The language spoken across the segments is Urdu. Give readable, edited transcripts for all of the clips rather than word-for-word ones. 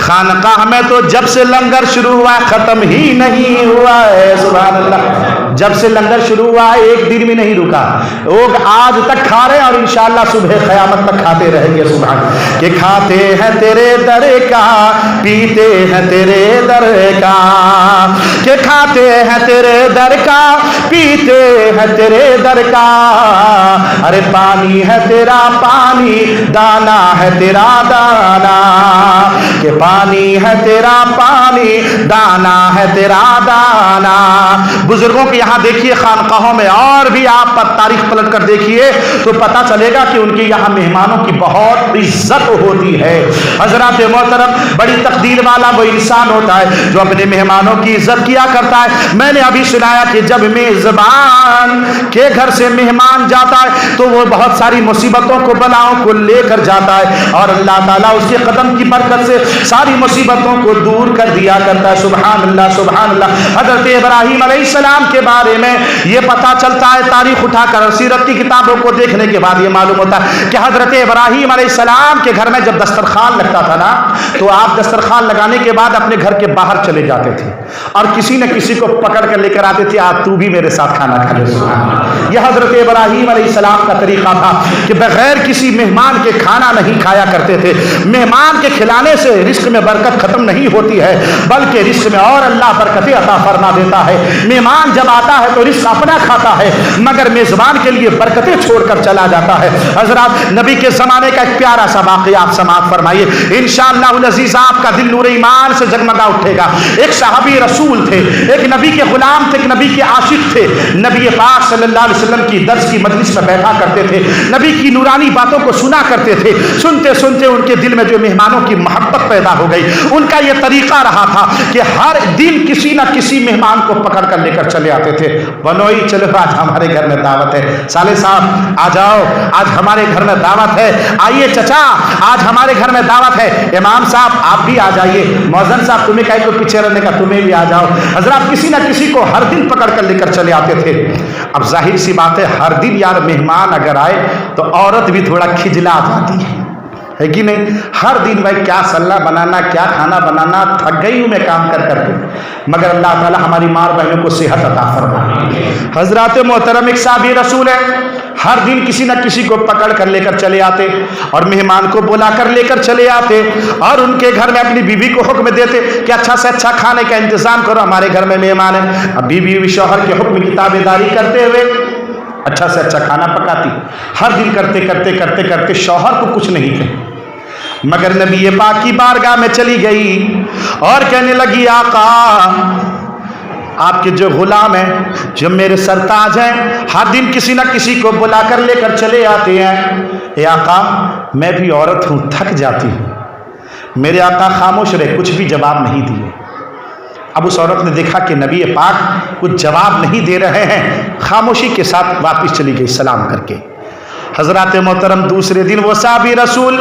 خانقاہ میں تو جب سے لنگر شروع ہوا ہے ختم ہی نہیں ہوا ہے، سبحان اللہ۔ جب سے لنگر شروع ہوا ہے ایک دن بھی نہیں رکا، لوگ آج تک کھا رہے ہیں اور انشاءاللہ صبح قیامت تک کھاتے رہیں گے، سبحان اللہ۔ کہ کھاتے ہیں تیرے در کا، پیتے ہیں تیرے در کا، کہ کھاتے ہیں تیرے در کا، پیتے ہیں تیرے در کا، ارے پانی ہے تیرا پانی، دانا ہے تیرا دانا، کہ پانی ہے تیرا پانی، دانا ہے تیرا دانا۔ بزرگوں کے یہاں دیکھیے خانقاہوں میں، اور بھی آپ پر تاریخ پلٹ کر دیکھیے تو پتہ چلے گا کہ ان کے یہاں مہمانوں کی بہت عزت ہوتی ہے۔ حضرات محترم، بڑی تقدیر والا وہ انسان ہوتا ہے جو اپنے مہمانوں کی عزت کیا کرتا ہے۔ میں نے ابھی سنایا کہ جب میزبان کے گھر سے مہمان جاتا ہے تو وہ بہت ساری مصیبتوں کو بلاؤں کو لے کر جاتا ہے اور اللہ تعالیٰ اس کے قدم کی برکت سے ساری مصیبتوں کو دور کر دیا کرتا ہے، سبحان اللہ سبحان اللہ۔ حضرت ابراہیم علیہ السلام کے بارے میں یہ پتہ چلتا ہے، تاریخ اٹھا کر سیرت کی کتابوں کو دیکھنے کے بعد یہ معلوم ہوتا ہے کہ حضرت ابراہیم علیہ السلام کے گھر میں جب دسترخوان لگتا تھا نا تو آپ دسترخوان لگانے کے بعد اپنے گھر کے باہر چلے جاتے تھے اور کسی نہ کسی کو پکڑ کر لے کر آتے تھے، آج تو بھی میرے ساتھ کھانا کھا لے۔ یہ حضرت ابراہیم علیہ السلام کا طریقہ تھا کہ بغیر کسی مہمان کے کھانا نہیں کھایا کرتے تھے۔ مہمان کے کھلانے سے رزق میں برکت ختم نہیں ہوتی ہے بلکہ رزق میں اور اللہ برکتیں عطا فرما دیتا ہے۔ مہمان جب آتا ہے تو رزق اپنا کھاتا ہے مگر میزبان کے لیے برکتیں چھوڑ کر چلا جاتا ہے۔ حضرات نبی کے زمانے کا ایک پیارا سا واقعہ آپ سماعت فرمائیے، انشاءاللہ العزیز آپ کا دل نور ایمان سے جگمگا اٹھے گا۔ ایک صحابی رسول تھے، ایک نبی کے غلام تھے، ایک نبی کے عاشق تھے، نبی پاک صلی اللہ علیہ وسلم کی درس کی مجلس میں بیٹھا کرتے تھے، نبی کی نورانی باتوں کو سنا کرتے تھے۔ سنتے سنتے ان کے دل میں جو مہمانوں کی محبت پیدا ہو گئی، ان کا یہ طریقہ رہا تھا کہ ہر دن کسی نہ کسی مہمان کو پکڑ کر لے کر چلے آتے تھے۔ بنوئی چلو آج ہمارے گھر میں دعوت ہے، صالح صاحب آ جاؤ آج ہمارے گھر میں دعوت ہے، آئیے چچا آج ہمارے گھر میں دعوت ہے، امام صاحب آپ بھی آ جائیے، مؤذن صاحب تمہیں کہے تو پیچھے رہنے کا تمہیں بھی آ جاؤ۔ حضرات کسی نہ کسی کو ہر دن پکڑ کر لے کر چلے آتے تھے۔ اب ظاہر سی بات ہے ہر دن یار مہمان اگر آئے تو عورت بھی تھوڑا کھجلا جاتی ہے کہ نہیں؟ ہر دن بھائی کیا سلہ بنانا، کیا کھانا بنانا، تھک گئی ہوں میں کام کر کر کے، مگر اللہ تعالیٰ ہماری ماں بہنوں کو صحت عطا فرمائے۔ حضرات محترم ایک صحابی رسول ہے، ہر دن کسی نہ کسی کو پکڑ کر لے کر چلے آتے اور مہمان کو بلا کر لے کر چلے آتے اور ان کے گھر میں اپنی بیوی کو حکم دیتے کہ اچھا سے اچھا کھانے کا انتظام کرو، ہمارے گھر میں مہمان ہے۔ اب بیوی شوہر کے حکم کی تابع داری کرتے ہوئے اچھا سے اچھا کھانا پکاتی، ہر دن کرتے کرتے کرتے کرتے شوہر کو کچھ نہیں کہے، مگر نبی پاک کی بارگاہ میں چلی گئی اور کہنے لگی آقا آپ کے جو غلام ہیں، جو میرے سرتاج ہیں، ہر دن کسی نہ کسی کو بلا کر لے کر چلے آتے ہیں، اے آقا میں بھی عورت ہوں، تھک جاتی ہوں۔ میرے آقا خاموش رہے، کچھ بھی جواب نہیں دیے۔ اب اس عورت نے دیکھا کہ نبی پاک کچھ جواب نہیں دے رہے ہیں، خاموشی کے ساتھ واپس چلی گئی سلام کر کے۔ حضرات محترم دوسرے دن وہ صحابی رسول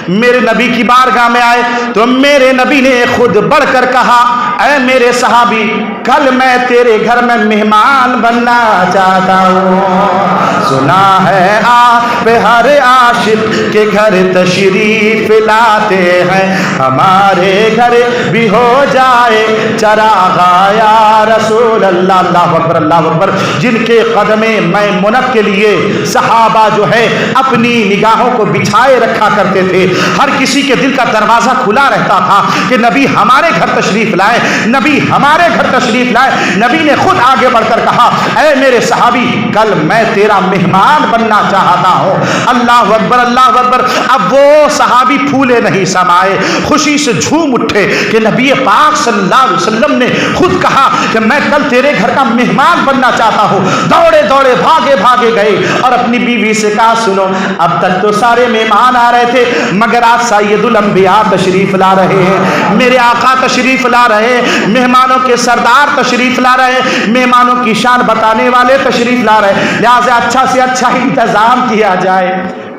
میرے نبی کی بارگاہ میں آئے تو میرے نبی نے خود بڑھ کر کہا، اے میرے صحابی کل میں تیرے گھر میں مہمان بننا چاہتا ہوں، سنا ہے آپ ہر عاشق کے گھر تشریف لاتے ہیں، ہمارے گھر بھی ہو جائے چراغا یا رسول اللہ۔ اللہ اکبر اللہ اکبر۔ جن کے قدم میمنت کے لیے صحابہ جو ہے اپنی نگاہوں کو بچھائے رکھا کرتے تھے، ہر کسی کے دل کا دروازہ کھلا رہتا تھا کہ نبی ہمارے گھر تشریف لائے، نبی ہمارے گھر تشریف لائے۔ نبی نے خود آگے بڑھ کر کہا، اے میرے صحابی کل میں تیرا مہمان بننا چاہتا ہوں۔ اللہ اکبر اللہ اکبر۔ اب وہ صحابی پھولے نہیں سمائے، خوشی سے جھوم اٹھے کہ نبی پاک صلی اللہ علیہ وسلم نے خود کہا کہ میں کل تیرے گھر کا مہمان بننا چاہتا ہوں۔ دوڑے دوڑے بھاگے بھاگے گئے اور اپنی بیوی سے کہا، سنو اب تک تو سارے مہمان آ رہے تھے مگر آج سید الانبیاء تشریف لا رہے ہیں، میرے آقا تشریف لا رہے ہیں، مہمانوں کے سردار تشریف لا رہے ہیں، مہمانوں کی شان بتانے والے تشریف لا رہے ہیں، لہٰذا اچھا سے اچھا انتظام کیا جائے۔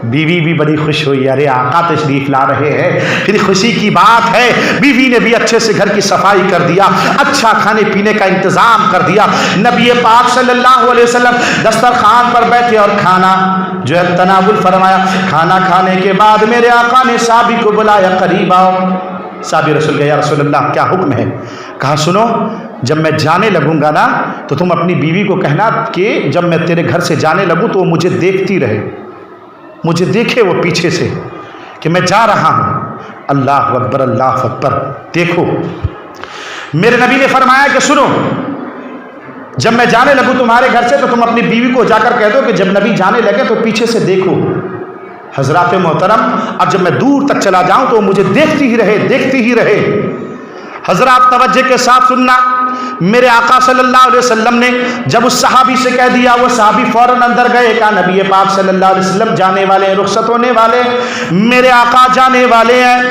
بیوی بھی بڑی خوش ہوئی، ارے آقا تشریف لا رہے ہیں، پھر خوشی کی بات ہے۔ بیوی نے بھی اچھے سے گھر کی صفائی کر دیا، اچھا کھانے پینے کا انتظام کر دیا۔ نبی پاک صلی اللہ علیہ وسلم دسترخوان پر بیٹھے اور کھانا جو ہے تناول فرمایا۔ کھانا کھانے کے بعد میرے آقا نے صحابی کو بلایا، قریب آؤ۔ صحابی رسول گئے، یا رسول اللہ کیا حکم ہے؟ کہا سنو، جب میں جانے لگوں گا نا تو تم اپنی بیوی کو کہنا کہ جب میں تیرے گھر سے جانے لگوں تو وہ مجھے دیکھتی رہے، مجھے دیکھے وہ پیچھے سے کہ میں جا رہا ہوں۔ اللہ اکبر، اللہ اکبر۔ دیکھو میرے نبی نے فرمایا کہ سنو، جب میں جانے لگوں تمہارے گھر سے تو تم اپنی بیوی کو جا کر کہہ دو کہ جب نبی جانے لگے تو پیچھے سے دیکھو۔ حضرات محترم، اب جب میں دور تک چلا جاؤں تو مجھے دیکھتی ہی رہے، دیکھتی ہی رہے۔ حضرات توجہ کے ساتھ سننا، میرے آقا صلی اللہ علیہ وسلم نے جب اس صحابی سے کہہ دیا، وہ صحابی فوراً اندر گئے، کہا نبی پاک صلی اللہ علیہ وسلم جانے والے ہیں، رخصت ہونے والے، میرے آقا جانے والے ہیں،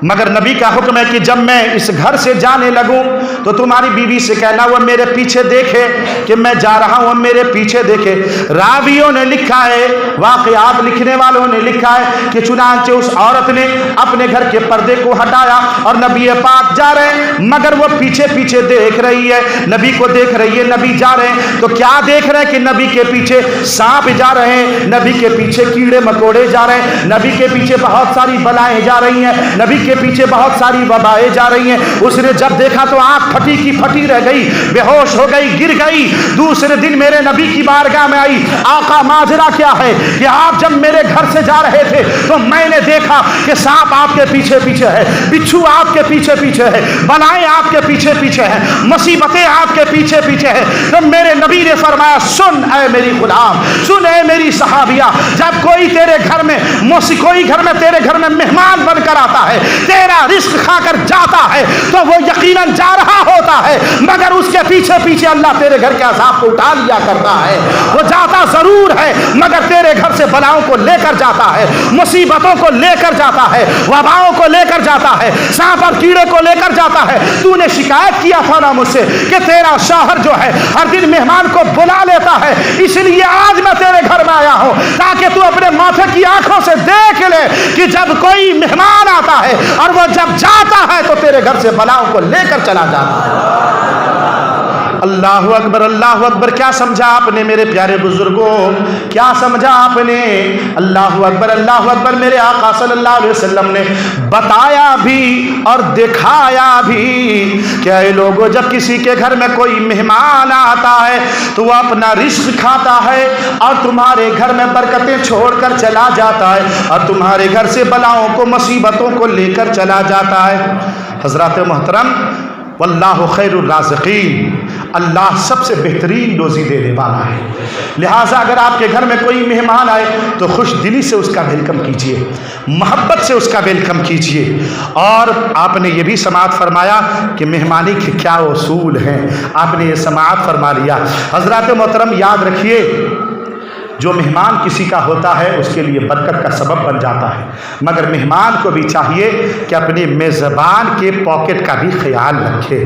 مگر نبی کا حکم ہے کہ جب میں اس گھر سے جانے لگوں تو تمہاری بیوی سے کہنا وہ میرے پیچھے دیکھے کہ میں جا رہا ہوں، میرے پیچھے دیکھے۔ راویوں نے لکھا ہے، واقعات لکھنے والوں نے لکھا ہے کہ چنانچہ اس عورت نے اپنے گھر کے پردے کو ہٹایا اور نبی پاک جا رہے ہیں، مگر وہ پیچھے پیچھے دیکھ رہی ہے، نبی کو دیکھ رہی ہے، نبی جا رہے ہیں تو کیا دیکھ رہے ہیں کہ نبی کے پیچھے سانپ جا رہے ہیں، نبی کے پیچھے کیڑے مکوڑے جا رہے ہیں، نبی کے پیچھے بہت ساری بلائیں جا رہی ہیں، نبی کے پیچھے بہت ساری وبائیں جا رہی ہیں۔ اس نے جب دیکھا تو آنکھ پھٹی کی پھٹی رہ گئی، بے ہوش ہو گئی، گر گئی۔ دوسرے دن میرے نبی کی بارگاہ میں آئی، آقا ماجرا کیا ہے کہ آپ جب میرے گھر سے جا رہے تھے تو میں نے دیکھا کہ سانپ آپ کے پیچھے پیچھے ہے، بچھو آپ کے پیچھے پیچھے ہے، بلائیں آپ کے پیچھے پیچھے ہیں، مصیبتیں آپ کے پیچھے پیچھے ہیں۔ تو میرے نبی نے فرمایا سن اے میری غلام، سن اے میری صحابیہ، جب کوئی تیرے گھر میں کوئی گھر میں تیرے گھر میں مہمان بن کر آتا ہے، تیرا رزق کھا کر جاتا ہے تو وہ یقیناً جا رہا ہوتا ہے، مگر اس کے پیچھے پیچھے اللہ تیرے گھر کے عذاب کو اٹھا لیا کرتا ہے۔ وہ جاتا ضرور ہے مگر تیرے گھر سے بلاؤں کو لے کر جاتا ہے، مصیبتوں کو لے کر جاتا ہے، وباؤں کو لے کر جاتا ہے، سانپ اور کیڑے کو لے کر جاتا ہے۔ تو نے شکایت کیا تھا نا مجھ سے کہ تیرا شوہر جو ہے ہر دن مہمان کو بلا لیتا ہے، اس لیے آج میں تیرے گھر میں آیا ہوں تاکہ تو اپنے ماتھے کی آنکھوں سے دیکھ لے کہ جب کوئی مہمان آتا ہے اور وہ جب جاتا ہے تو تیرے گھر سے بلاؤں کو لے کر چلا جاتا ہے۔ اللہ اکبر، اللہ اکبر۔ کیا سمجھا آپ نے میرے پیارے بزرگوں، کیا سمجھا آپ نے؟ اللہ اکبر، اللہ اکبر۔ میرے آقا صلی اللہ علیہ وسلم نے بتایا بھی اور دکھایا بھی کہ اے لوگوں، جب کسی کے گھر میں کوئی مہمان آتا ہے تو وہ اپنا رزق کھاتا ہے اور تمہارے گھر میں برکتیں چھوڑ کر چلا جاتا ہے اور تمہارے گھر سے بلاؤں کو مصیبتوں کو لے کر چلا جاتا ہے۔ حضرات محترم، واللہ خیر الرازقین، اللہ سب سے بہترین روزی دینے والا ہے، لہٰذا اگر آپ کے گھر میں کوئی مہمان آئے تو خوش دلی سے اس کا ویلکم کیجئے، محبت سے اس کا ویلکم کیجئے۔ اور آپ نے یہ بھی سماعت فرمایا کہ مہمانی کے کیا اصول ہیں، آپ نے یہ سماعت فرما لیا۔ حضرات محترم یاد رکھیے، جو مہمان کسی کا ہوتا ہے اس کے لیے برکت کا سبب بن جاتا ہے، مگر مہمان کو بھی چاہیے کہ اپنے میزبان کے پاکٹ کا بھی خیال رکھے،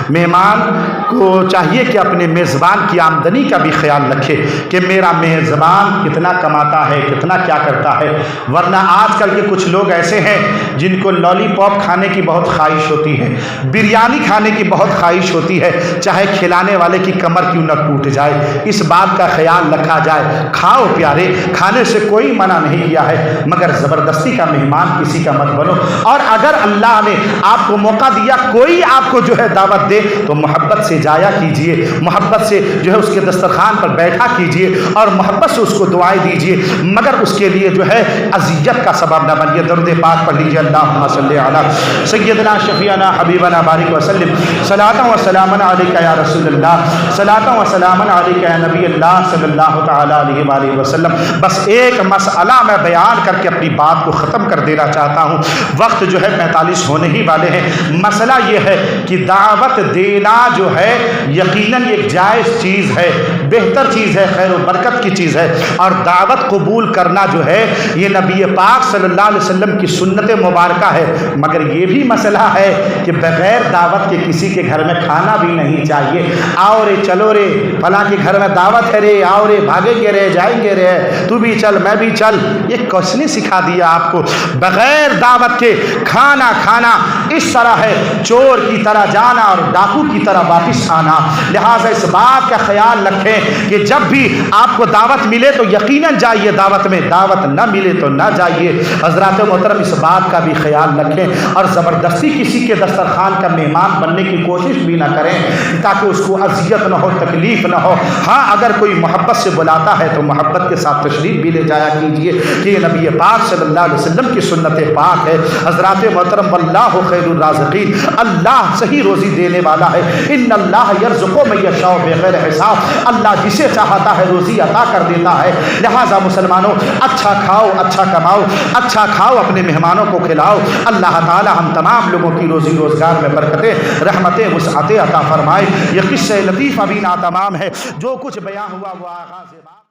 مہمان کو چاہیے کہ اپنے میزبان کی آمدنی کا بھی خیال رکھے کہ میرا میزبان کتنا کماتا ہے، کتنا کیا کرتا ہے۔ ورنہ آج کل کے کچھ لوگ ایسے ہیں جن کو لالی پاپ کھانے کی بہت خواہش ہوتی ہے، بریانی کھانے کی بہت خواہش ہوتی ہے، چاہے کھلانے والے کی کمر کیوں نہ ٹوٹ جائے، اس بات کا خیال رکھا جائے۔ کھاؤ پیارے، کھانے سے کوئی منع نہیں کیا ہے، مگر زبردستی کا مہمان کسی کا مت بنو۔ اور اگر اللہ نے آپ کو موقع دیا، کوئی آپ کو جو ہے دعوت دے تو محبت سے جایا کیجئے، محبت سے جو ہے اس کے دسترخوان پر بیٹھا کیجئے اور محبت سے اس کو دعائیں دیجئے، مگر اس کے لیے جو ہے اذیت کا سبب نہ بنیے۔ درود پاک پڑھ لیجئے، اللہم صلی علی سیدنا شفیعنا حبیبنا بارک وسلم، صلاۃ و سلام علیک یا رسول اللہ، صلاۃ و سلام علیک یا نبی اللہ صلی اللہ تعالی علیہ وآلہ وسلم۔ بس ایک مسئلہ میں بیان کر کے اپنی بات کو ختم کر دینا چاہتا ہوں، وقت جو ہے 45 ہونے ہی والے ہیں۔ مسئلہ یہ ہے کہ دعوت دینا جو ہے یقیناً ایک جائز چیز ہے، بہتر چیز ہے، خیر و برکت کی چیز ہے، اور دعوت قبول کرنا جو ہے یہ نبی پاک صلی اللہ علیہ وسلم کی سنت مبارکہ ہے، مگر یہ بھی مسئلہ ہے کہ بغیر دعوت کے کسی کے گھر میں کھانا بھی نہیں چاہیے۔ آؤ رے، چلو رے، فلاں کے گھر میں دعوت ہے رے، آؤ رے، بھاگے کے رہ جائے جائیں گے رے تو بھی چل میں بھی چل. یہ کس نے سکھا دیا آپ کو؟ بغیر دعوت کے کھانا کھانا اس طرح ہے چور کی طرح جانا اور ڈاکو کی طرح واپس آنا. لہٰذا اس بات کا خیال رکھیں کہ جب بھی آپ کو دعوت ملے تو یقیناً جائیے دعوت میں، دعوت نہ ملے تو نہ جائیے. حضرات محترم اس بات کا بھی خیال رکھیں اور زبردستی کسی کے دسترخوان کا مہمان بننے کی کوشش بھی نہ کریں تاکہ اس کو اذیت نہ ہو، تکلیف نہ ہو. ہاں اگر کوئی محبت سے بلاتا ہے تو محبت کے ساتھ تشریف بھی لے جایا کیجیے کہ یہ نبی پاک صلی اللہ علیہ وسلم کی سنت پاک ہے. حضرات محترم واللہ خیر الرازقین، اللہ صحیح روزی دینے والا ہے. ان اللہ یرزق من یشاء بغیر حساب، اللہ جسے چاہتا ہے روزی عطا کر دیتا ہے. لہٰذا مسلمانوں اچھا کھاؤ، اچھا کماؤ، اچھا کھاؤ، اپنے مہمانوں کو کھلاؤ. اللہ تعالی ہم تمام لوگوں کی روزی روزگار میں برکتیں، رحمتیں، وسعتیں عطا فرمائے. یہ قصہ لطیف ابھی ناتمام ہے، جو کچھ بیان ہوا وہ آغاز